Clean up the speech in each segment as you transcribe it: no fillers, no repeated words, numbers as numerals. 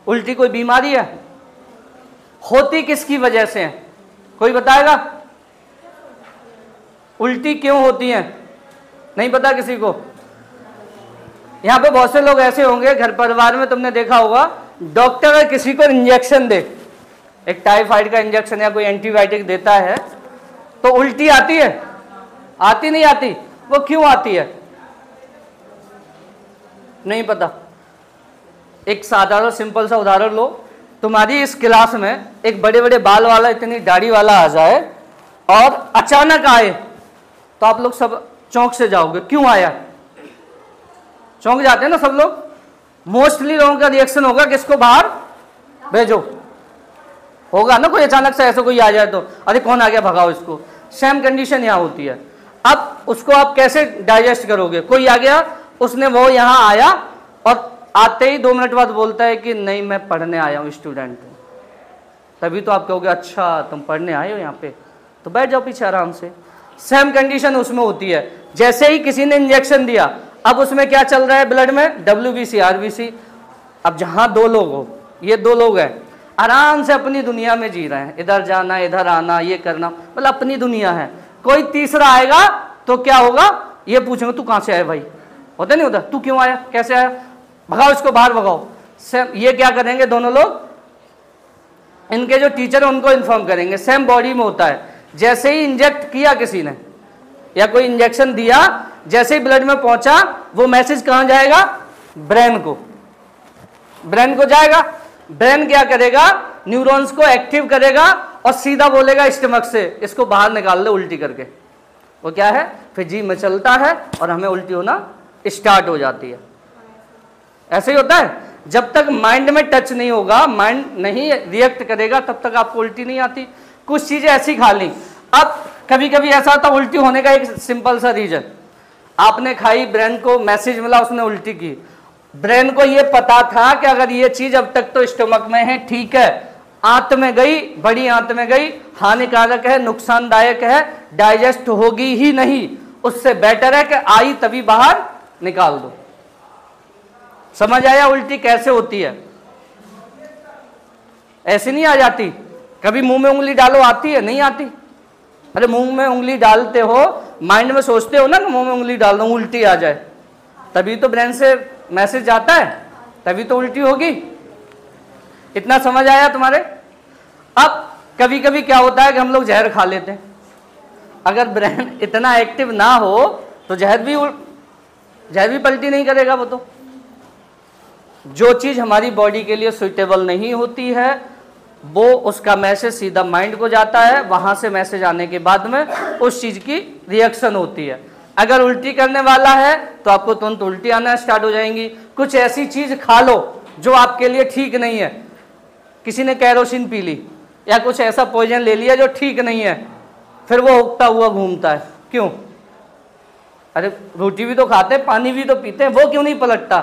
उल्टी कोई बीमारी है? होती किसकी वजह से है? कोई बताएगा? उल्टी क्यों होती है? नहीं पता किसी को? यहां पे बहुत से लोग ऐसे होंगे, घर परिवार में तुमने देखा होगा, डॉक्टर अगर किसी को इंजेक्शन दे, एक टाइफाइड का इंजेक्शन या कोई एंटीबायोटिक देता है, तो उल्टी आती है? आती नहीं आती? वो क्यों आती है? नहीं पता। एक साधारण सिंपल सा उदाहरण लो, तुम्हारी इस क्लास में एक बड़े बड़े बाल वाला, इतनी दाढ़ी वाला आ जाए और अचानक आए, तो आप लोग सब चौंक से जाओगे। क्यों आया? चौंक जाते हैं ना सब लोग। मोस्टली लोगों का रिएक्शन होगा किसको बाहर भेजो, होगा ना। कोई अचानक से ऐसा कोई आ जाए तो अरे कौन आ गया, भगाओ इसको। सेम कंडीशन यहाँ होती है। अब उसको आप कैसे डाइजेस्ट करोगे? कोई आ गया, उसने वो यहाँ आया और आते ही 2 मिनट बाद बोलता है कि नहीं मैं पढ़ने आया हूँ, स्टूडेंट हूँ। तभी तो आप कहोगे अच्छा तुम पढ़ने आए हो यहाँ पे, तो बैठ जाओ पीछे आराम से। सेम कंडीशन उसमें होती है। जैसे ही किसी ने इंजेक्शन दिया, अब उसमें क्या चल रहा है ब्लड में? WBC RBC। अब जहां 2 लोग हो, ये 2 लोग हैं, आराम से अपनी दुनिया में जी रहे हैं, इधर जाना इधर आना ये करना, मतलब अपनी दुनिया है। कोई तीसरा आएगा तो क्या होगा? ये पूछेंगे तू कहां से आया भाई? होता नहीं होता? तू क्यों आया, कैसे आया, भगाओ इसको बाहर भगाओ। सेम ये क्या करेंगे दोनों लोग? इनके जो टीचर है उनको इन्फॉर्म करेंगे। सेम बॉडी में होता है। जैसे ही इंजेक्ट किया किसी ने या कोई इंजेक्शन दिया, जैसे ही ब्लड में पहुंचा, वो मैसेज कहां जाएगा? ब्रेन को। ब्रेन को जाएगा। ब्रेन क्या करेगा? न्यूरॉन्स को एक्टिव करेगा और सीधा बोलेगा स्टमक से इसको बाहर निकाल ले उल्टी करके। वो क्या है? फिर जी में चलता है और हमें उल्टी होना स्टार्ट हो जाती है। ऐसे ही होता है। जब तक माइंड में टच नहीं होगा, माइंड नहीं रिएक्ट करेगा, तब तक आपको उल्टी नहीं आती। कुछ चीजें ऐसी खा ली। अब कभी कभी ऐसा होता है उल्टी होने का एक सिंपल सा रीजन, आपने खाई, ब्रेन को मैसेज मिला, उसने उल्टी की। ब्रेन को ये पता था कि अगर ये चीज अब तक तो स्टमक में है, ठीक है, आंत में गई, बड़ी आंत में गई, हानिकारक है, नुकसानदायक है, डाइजेस्ट होगी ही नहीं, उससे बेटर है कि आई तभी बाहर निकाल दो। समझ आया उल्टी कैसे होती है? ऐसे नहीं आ जाती। कभी मुंह में उंगली डालो, आती है? नहीं आती। अरे मुंह में उंगली डालते हो, माइंड में सोचते हो ना कि मुंह में उंगली डाल दो उल्टी आ जाए, तभी तो ब्रेन से मैसेज जाता है, तभी तो उल्टी होगी। इतना समझ आया तुम्हारे? अब कभी कभी क्या होता है कि हम लोग जहर खा लेते हैं। अगर ब्रेन इतना एक्टिव ना हो तो जहर भी पलटी नहीं करेगा। वो तो जो चीज हमारी बॉडी के लिए सुइटेबल नहीं होती है, वो उसका मैसेज सीधा माइंड को जाता है। वहां से मैसेज आने के बाद में उस चीज की रिएक्शन होती है। अगर उल्टी करने वाला है तो आपको तुरंत उल्टी आना स्टार्ट हो जाएंगी। कुछ ऐसी चीज खा लो जो आपके लिए ठीक नहीं है। किसी ने कैरोसिन पी ली या कुछ ऐसा पॉइजन ले लिया जो ठीक नहीं है, फिर वो उगता हुआ घूमता है। क्यों? अरे रोटी भी तो खाते हैं, पानी भी तो पीते हैं, वो क्यों नहीं पलटता?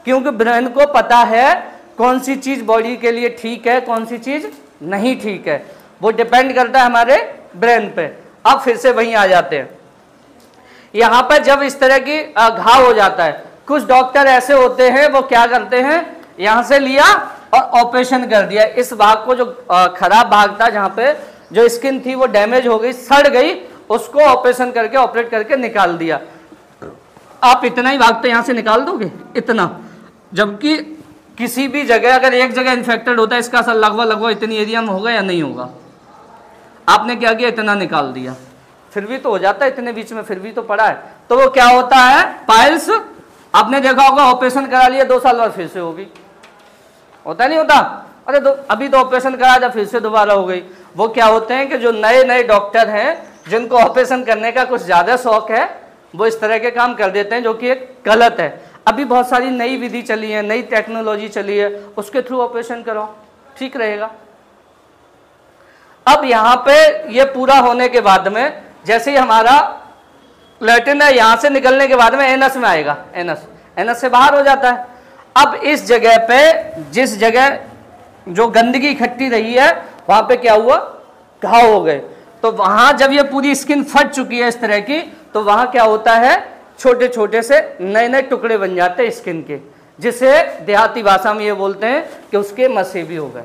क्योंकि ब्रेन को पता है कौन सी चीज बॉडी के लिए ठीक है, कौन सी चीज नहीं ठीक है। वो डिपेंड करता है हमारे ब्रेन पे। अब फिर से वहीं आ जाते हैं। यहां पर जब इस तरह की घाव हो जाता है, कुछ डॉक्टर ऐसे होते हैं वो क्या करते हैं, यहां से लिया और ऑपरेशन कर दिया। इस भाग को, जो खराब भाग था, जहां पे जो स्किन थी वो डैमेज हो गई, सड़ गई, उसको ऑपरेशन करके, ऑपरेट करके निकाल दिया। आप इतना ही भाग तो यहां से निकाल दोगे, इतना। जबकि किसी भी जगह अगर एक जगह इन्फेक्टेड होता है, इसका असर लगभग इतनी एरिया में होगा या नहीं होगा? आपने क्या किया? इतना निकाल दिया, फिर भी तो हो जाता है, इतने बीच में फिर भी तो पड़ा है। तो वो क्या होता है? पाइल्स। आपने देखा होगा ऑपरेशन करा लिया, 2 साल बाद फिर से होगी। होता नहीं होता? अरे अभी तो ऑपरेशन कराया था, फिर से दोबारा हो गई। वो क्या होते हैं कि जो नए नए डॉक्टर हैं, जिनको ऑपरेशन करने का कुछ ज्यादा शौक है, वो इस तरह के काम कर देते हैं, जो कि एक गलत है। अभी बहुत सारी नई विधि चली है, नई टेक्नोलॉजी चली है, उसके थ्रू ऑपरेशन करो, ठीक रहेगा। अब यहां पे ये पूरा होने के बाद में, जैसे ही हमारा लैटिन है, यहां से निकलने के बाद में एनस में आएगा, एनस से बाहर हो जाता है। अब इस जगह पे, जिस जगह जो गंदगी इकट्ठी रही है, वहां पे क्या हुआ? घाव हो गए। तो वहां जब ये पूरी स्किन फट चुकी है इस तरह की, तो वहां क्या होता है? छोटे छोटे से नए नए टुकड़े बन जाते हैं स्किन के। जिसे देहाती भाषा में ये बोलते हैं कि उसके मसेबी हो गए,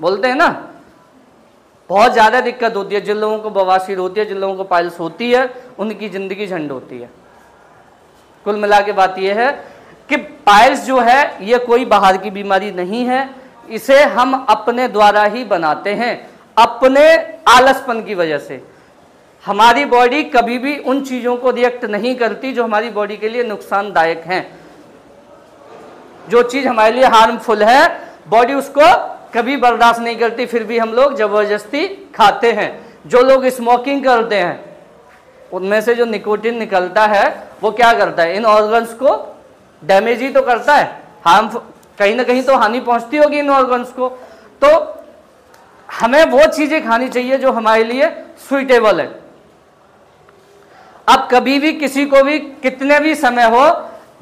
बोलते हैं ना। बहुत ज़्यादा दिक्कत होती है जिन लोगों को बवासीर होती है, जिन लोगों को पाइल्स होती है, उनकी ज़िंदगी झंड होती है। कुल मिला के बात यह है कि पाइल्स जो है ये कोई बाहर की बीमारी नहीं है, इसे हम अपने द्वारा ही बनाते हैं, अपने आलसपन की वजह से। हमारी बॉडी कभी भी उन चीज़ों को रिएक्ट नहीं करती जो हमारी बॉडी के लिए नुकसानदायक हैं। जो चीज़ हमारे लिए हार्मफुल है बॉडी उसको कभी बर्दाश्त नहीं करती, फिर भी हम लोग ज़बरदस्ती खाते हैं। जो लोग स्मोकिंग करते हैं उनमें से जो निकोटिन निकलता है वो क्या करता है, इन ऑर्गन्स को डैमेज ही तो करता है, हार्म, कहीं ना कहीं तो हानि पहुंचती होगी इन ऑर्गन्स को। तो हमें वो चीज़ें खानी चाहिए जो हमारे लिए सुइटेबल है। अब कभी भी किसी को भी कितने भी समय हो,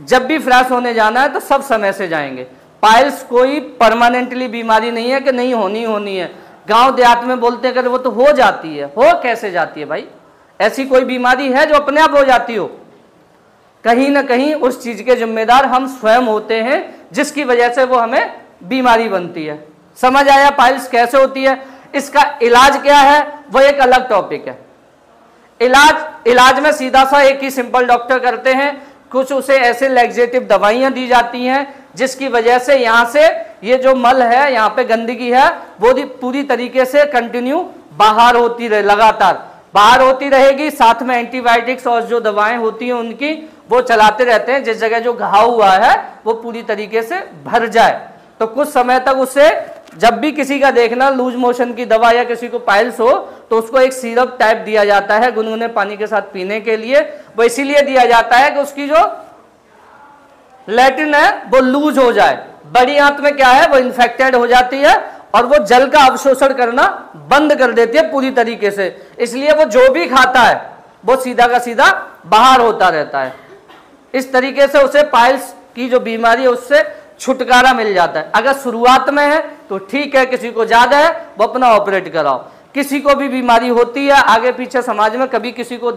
जब भी फ्रेश होने जाना है तो सब समय से जाएंगे। पाइल्स कोई परमानेंटली बीमारी नहीं है कि नहीं होनी है। गांव देहात में बोलते हैं कि वो तो हो जाती है। हो कैसे जाती है भाई? ऐसी कोई बीमारी है जो अपने आप हो जाती हो? कहीं ना कहीं उस चीज के जिम्मेदार हम स्वयं होते हैं जिसकी वजह से वो हमें बीमारी बनती है। समझ आया पाइल्स कैसे होती है? इसका इलाज क्या है वो एक अलग टॉपिक है। इलाज में सीधा सा एक ही सिंपल डॉक्टर करते हैं। कुछ उसे ऐसे लैक्सेटिव दवाइयां दी जाती हैं जिसकी वजह से यहाँ से ये जो मल है, यहाँ पे गंदगी है, वो पूरी तरीके से कंटिन्यू बाहर होती रहे, लगातार बाहर होती रहेगी। साथ में एंटीबायोटिक्स और जो दवाएं होती हैं उनकी वो चलाते रहते हैं, जिस जगह जो घाव हुआ है वो पूरी तरीके से भर जाए। तो कुछ समय तक उसे, जब भी किसी का देखना लूज मोशन की दवा या किसी को पाइल्स हो तो उसको एक सिरप टाइप दिया जाता है गुनगुने पानी के साथ पीने के लिए। वो इसीलिए दिया जाता है कि उसकी जो लैट्रिन है वो लूज हो जाए। बड़ी आंत में क्या है, वो इन्फेक्टेड हो जाती है और वो जल का अवशोषण करना बंद कर देती है पूरी तरीके से। इसलिए वो जो भी खाता है वो सीधा का सीधा बाहर होता रहता है। इस तरीके से उसे पाइल्स की जो बीमारी है उससे छुटकारा मिल जाता है। अगर शुरुआत में है तो ठीक है, किसी को ज्यादा है वो अपना ऑपरेट कराओ। किसी को भी बीमारी होती है आगे पीछे समाज में, कभी किसी को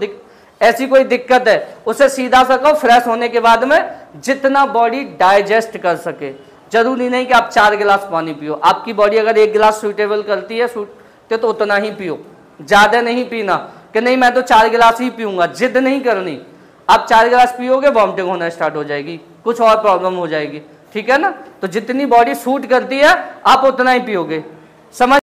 ऐसी कोई दिक्कत है, उसे सीधा सा कहो फ्रेश होने के बाद में जितना बॉडी डाइजेस्ट कर सके। जरूरी नहीं कि आप 4 गिलास पानी पियो। आपकी बॉडी अगर 1 गिलास सूटेबल करती है तो उतना ही पियो, ज्यादा नहीं पीना कि नहीं मैं तो 4 गिलास ही पीऊंगा। जिद नहीं करनी। आप 4 गिलास पियोगे वॉमिटिंग होना स्टार्ट हो जाएगी, कुछ और प्रॉब्लम हो जाएगी। ठीक है ना? तो जितनी बॉडी सूट करती है आप उतना ही पियोगे। समझ